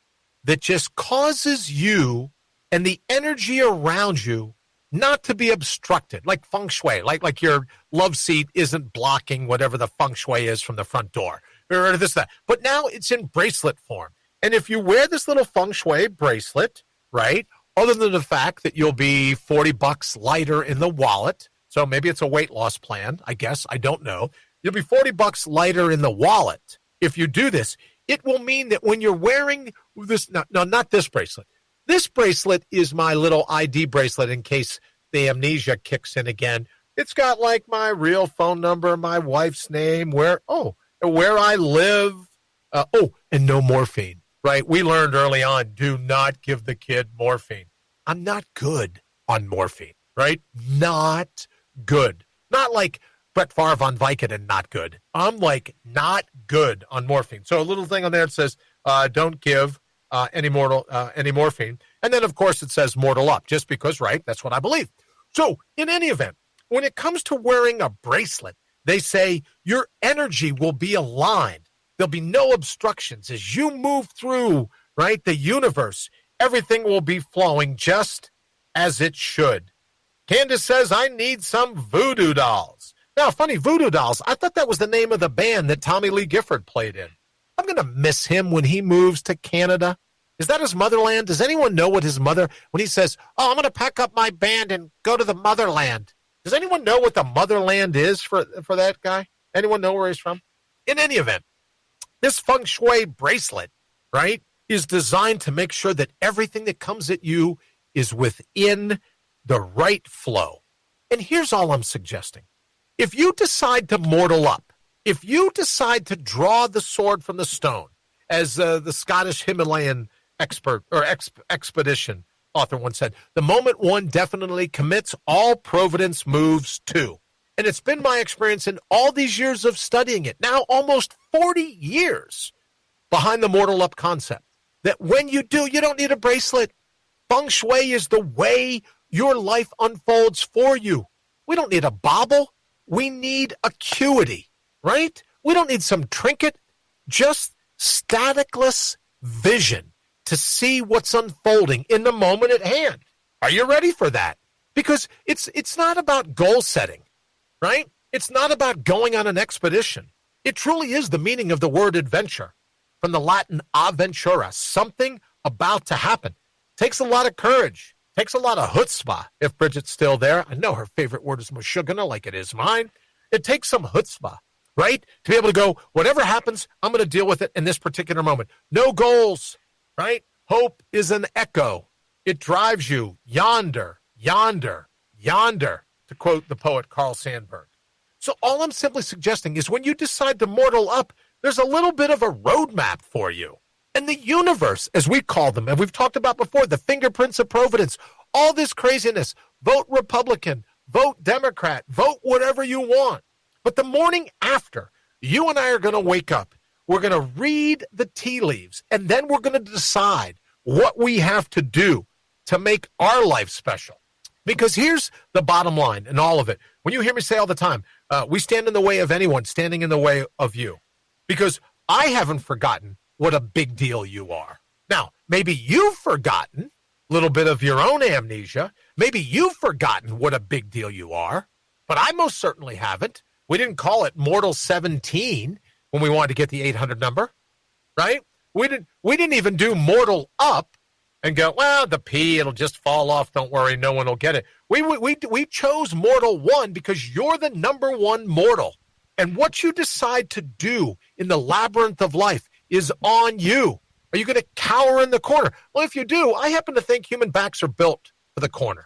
that just causes you and the energy around you not to be obstructed, like feng shui, like your love seat isn't blocking whatever the feng shui is from the front door, or this, that. But now it's in bracelet form. And if you wear this little feng shui bracelet, right, other than the fact that you'll be $40 lighter in the wallet, so maybe it's a weight loss plan, I guess, I don't know. You'll be $40 lighter in the wallet. If you do this, it will mean that when you're wearing this, no, not this bracelet. This bracelet is my little ID bracelet in case the amnesia kicks in again. It's got like my real phone number, my wife's name, where I live. And no morphine, right? We learned early on, do not give the kid morphine. I'm not good on morphine, right? Not good. Not like Brett Favre on Vicodin, not good. I'm like, not good on morphine. So a little thing on there that says, don't give any morphine. And then, of course, it says mortal up, just because, right? That's what I believe. So in any event, when it comes to wearing a bracelet, they say your energy will be aligned. There'll be no obstructions. As you move through, right, the universe, everything will be flowing just as it should. Candace says, I need some voodoo dolls. Now, funny, Voodoo Dolls, I thought that was the name of the band that Tommy Lee Gifford played in. I'm going to miss him when he moves to Canada. Is that his motherland? Does anyone know what his mother, when he says, I'm going to pack up my band and go to the motherland? Does anyone know what the motherland is for that guy? Anyone know where he's from? In any event, this feng shui bracelet, right, is designed to make sure that everything that comes at you is within the right flow. And here's all I'm suggesting. If you decide to mortal up, if you decide to draw the sword from the stone, as the Scottish Himalayan expedition author once said, the moment one definitely commits, all providence moves too. And it's been my experience in all these years of studying it, now almost 40 years behind the mortal up concept, that when you do, you don't need a bracelet. Feng shui is the way your life unfolds for you. We don't need a bauble. We need acuity, right? We don't need some trinket, just staticless vision to see what's unfolding in the moment at hand. Are you ready for that? Because it's not about goal setting, right? It's not about going on an expedition. It truly is the meaning of the word adventure, from the Latin aventura, something about to happen. Takes a lot of courage. Takes a lot of chutzpah, if Bridget's still there. I know her favorite word is mashugana, like it is mine. It takes some chutzpah, right? To be able to go, whatever happens, I'm going to deal with it in this particular moment. No goals, right? Hope is an echo. It drives you yonder, yonder, yonder, to quote the poet Carl Sandburg. So all I'm simply suggesting is when you decide to mortal up, there's a little bit of a roadmap for you. And the universe, as we call them, and we've talked about before, the fingerprints of Providence, all this craziness, vote Republican, vote Democrat, vote whatever you want. But the morning after, you and I are going to wake up. We're going to read the tea leaves, and then we're going to decide what we have to do to make our life special. Because here's the bottom line in all of it. When you hear me say all the time, we stand in the way of anyone standing in the way of you. Because I haven't forgotten what a big deal you are. Now, maybe you've forgotten a little bit of your own amnesia. Maybe you've forgotten what a big deal you are, but I most certainly haven't. We didn't call it Mortal 17 when we wanted to get the 800 number, right? We didn't even do Mortal Up and go, well, the P, it'll just fall off. Don't worry, no one will get it. We chose Mortal 1 because you're the number one mortal. And what you decide to do in the labyrinth of life is on you. Are you going to cower in the corner? Well, if you do, I happen to think human backs are built for the corner.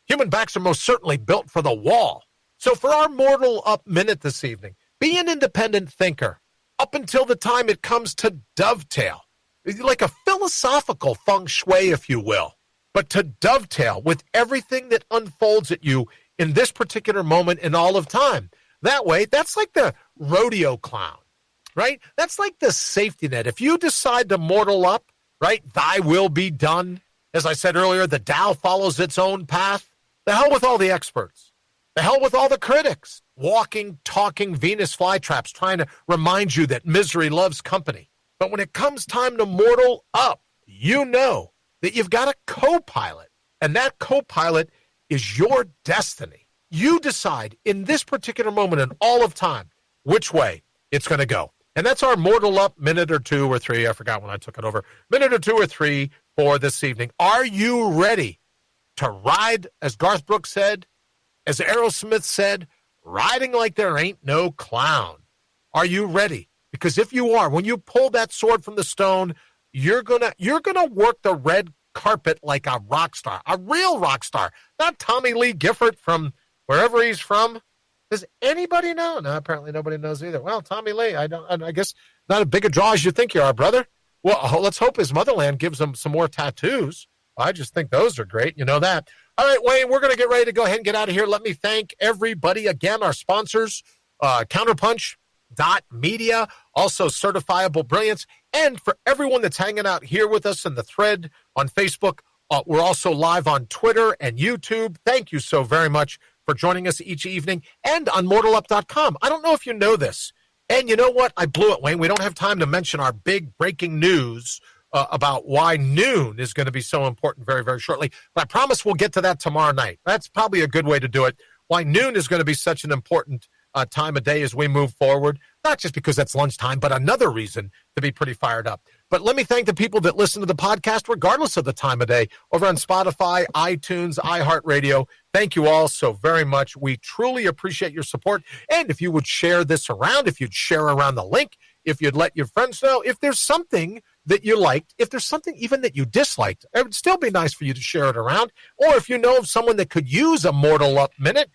Human backs are most certainly built for the wall. So for our Mortal Up minute this evening, be an independent thinker up until the time it comes to dovetail. Like a philosophical feng shui, if you will. But to dovetail with everything that unfolds at you in this particular moment in all of time. That way, that's like the rodeo clown. Right? That's like the safety net. If you decide to mortal up, right, thy will be done. As I said earlier, the Tao follows its own path. The hell with all the experts. The hell with all the critics. Walking, talking Venus flytraps trying to remind you that misery loves company. But when it comes time to mortal up, you know that you've got a co-pilot. And that co-pilot is your destiny. You decide in this particular moment in all of time which way it's going to go. And that's our Mortal Up minute or two or three. I forgot when I took it over. Minute or two or three for this evening. Are you ready to ride, as Garth Brooks said, as Aerosmith said, riding like there ain't no clown? Are you ready? Because if you are, when you pull that sword from the stone, you're gonna work the red carpet like a rock star, a real rock star, not Tommy Lee Gifford from wherever he's from. Does anybody know? No, apparently nobody knows either. Well, Tommy Lee, I guess not as big a draw as you think you are, brother. Well, let's hope his motherland gives him some more tattoos. I just think those are great. You know that. All right, Wayne, we're going to get ready to go ahead and get out of here. Let me thank everybody again, our sponsors, Counterpunch.media, also Certifiable Brilliance, and for everyone that's hanging out here with us in the thread on Facebook. We're also live on Twitter and YouTube. Thank you so very much for joining us each evening, and on MortalUp.com. I don't know if you know this, and you know what? I blew it, Wayne. We don't have time to mention our big breaking news about why noon is going to be so important very, very shortly. But I promise we'll get to that tomorrow night. That's probably a good way to do it. Why noon is going to be such an important time of day as we move forward, not just because that's lunchtime, but another reason to be pretty fired up. But let me thank the people that listen to the podcast, regardless of the time of day, over on Spotify, iTunes, iHeartRadio. Thank you all so very much. We truly appreciate your support. And if you would share this around, if you'd share around the link, if you'd let your friends know, if there's something that you liked, if there's something even that you disliked, it would still be nice for you to share it around. Or if you know of someone that could use a Mortal Up minute,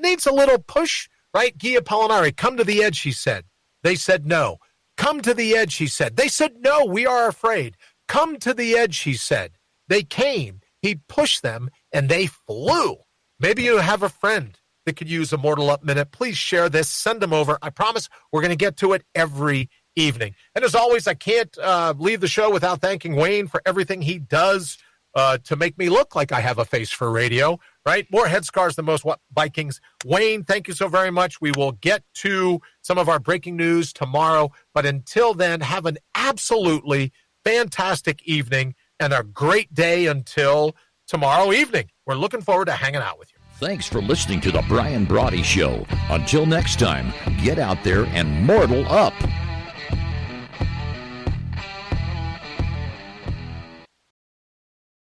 needs a little push, right? Gia Pollinari, come to the edge, he said. They said no. Come to the edge, he said. They said no, we are afraid. Come to the edge, he said. They came, he pushed them, and they flew. Maybe you have a friend that could use a Mortal Up minute. Please share this, send them over. I promise we're going to get to it every evening. And as always, I can't leave the show without thanking Wayne for everything he does to make me look like I have a face for radio, right? More headscarves than most Vikings. Wayne, thank you so very much. We will get to some of our breaking news tomorrow. But until then, have an absolutely fantastic evening and a great day until tomorrow evening. We're looking forward to hanging out with you. Thanks for listening to the Brian Brawdy Show. Until next time, get out there and mortal up.